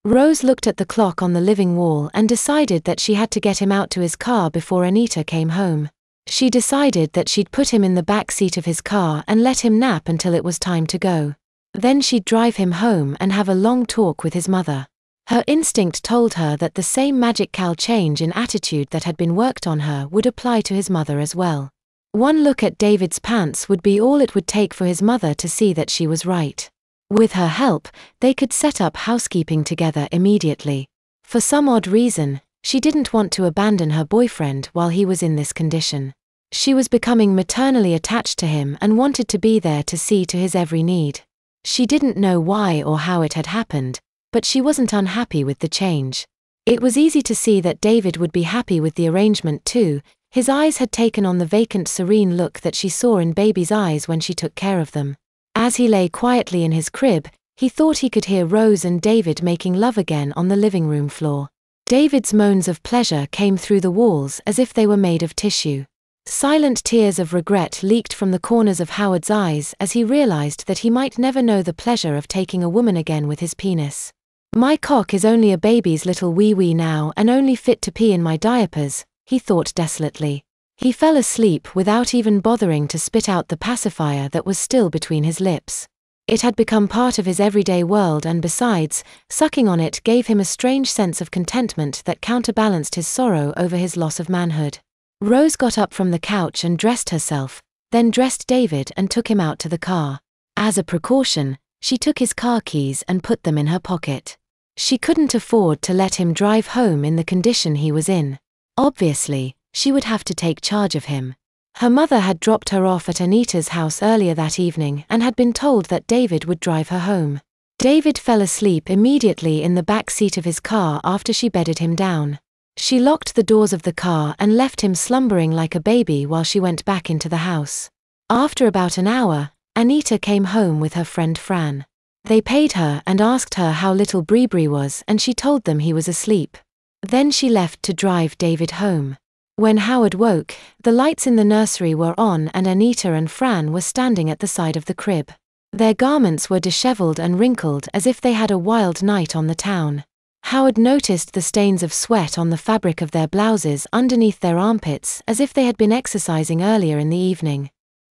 Rose looked at the clock on the living wall and decided that she had to get him out to his car before Anita came home. She decided that she'd put him in the back seat of his car and let him nap until it was time to go. Then she'd drive him home and have a long talk with his mother. Her instinct told her that the same magical change in attitude that had been worked on her would apply to his mother as well. One look at David's pants would be all it would take for his mother to see that she was right. With her help, they could set up housekeeping together immediately. For some odd reason, she didn't want to abandon her boyfriend while he was in this condition. She was becoming maternally attached to him and wanted to be there to see to his every need. She didn't know why or how it had happened, but she wasn't unhappy with the change. It was easy to see that David would be happy with the arrangement too. His eyes had taken on the vacant, serene look that she saw in baby's eyes when she took care of them. As he lay quietly in his crib, he thought he could hear Rose and David making love again on the living room floor. David's moans of pleasure came through the walls as if they were made of tissue. Silent tears of regret leaked from the corners of Howard's eyes as he realized that he might never know the pleasure of taking a woman again with his penis. "My cock is only a baby's little wee-wee now and only fit to pee in my diapers," he thought desolately. He fell asleep without even bothering to spit out the pacifier that was still between his lips. It had become part of his everyday world, and besides, sucking on it gave him a strange sense of contentment that counterbalanced his sorrow over his loss of manhood. Rose got up from the couch and dressed herself, then dressed David and took him out to the car. As a precaution, she took his car keys and put them in her pocket. She couldn't afford to let him drive home in the condition he was in. Obviously, she would have to take charge of him. Her mother had dropped her off at Anita's house earlier that evening and had been told that David would drive her home. David fell asleep immediately in the back seat of his car after she bedded him down. She locked the doors of the car and left him slumbering like a baby while she went back into the house. After about an hour, Anita came home with her friend Fran. They paid her and asked her how little Bree was, and she told them he was asleep. Then she left to drive David home. When Howard woke, the lights in the nursery were on and Anita and Fran were standing at the side of the crib. Their garments were disheveled and wrinkled as if they had a wild night on the town. Howard noticed the stains of sweat on the fabric of their blouses underneath their armpits as if they had been exercising earlier in the evening.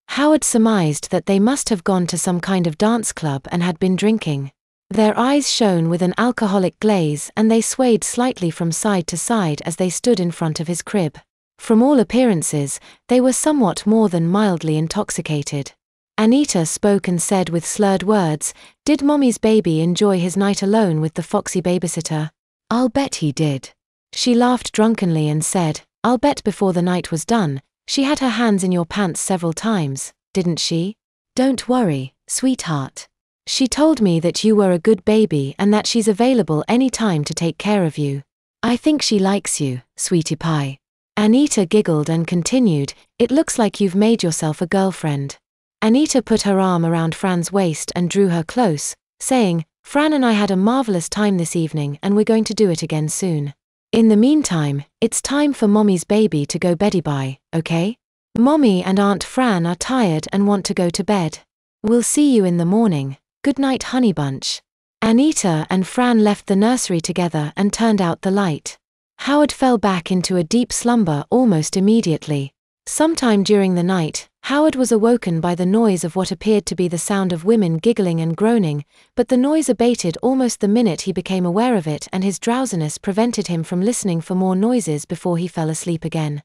Howard surmised that they must have gone to some kind of dance club and had been drinking. Their eyes shone with an alcoholic glaze and they swayed slightly from side to side as they stood in front of his crib. From all appearances, they were somewhat more than mildly intoxicated. Anita spoke and said with slurred words, "Did Mommy's baby enjoy his night alone with the foxy babysitter?" "I'll bet he did." She laughed drunkenly and said, "I'll bet before the night was done, she had her hands in your pants several times, didn't she?" "Don't worry, sweetheart. She told me that you were a good baby and that she's available any time to take care of you. I think she likes you, sweetie pie." Anita giggled and continued, "It looks like you've made yourself a girlfriend." Anita put her arm around Fran's waist and drew her close, saying, "Fran and I had a marvelous time this evening and we're going to do it again soon. In the meantime, it's time for Mommy's baby to go beddy-bye, okay? Mommy and Aunt Fran are tired and want to go to bed. We'll see you in the morning. Good night, honey bunch." Anita and Fran left the nursery together and turned out the light. Howard fell back into a deep slumber almost immediately. Sometime during the night, Howard was awoken by the noise of what appeared to be the sound of women giggling and groaning, but the noise abated almost the minute he became aware of it and his drowsiness prevented him from listening for more noises before he fell asleep again.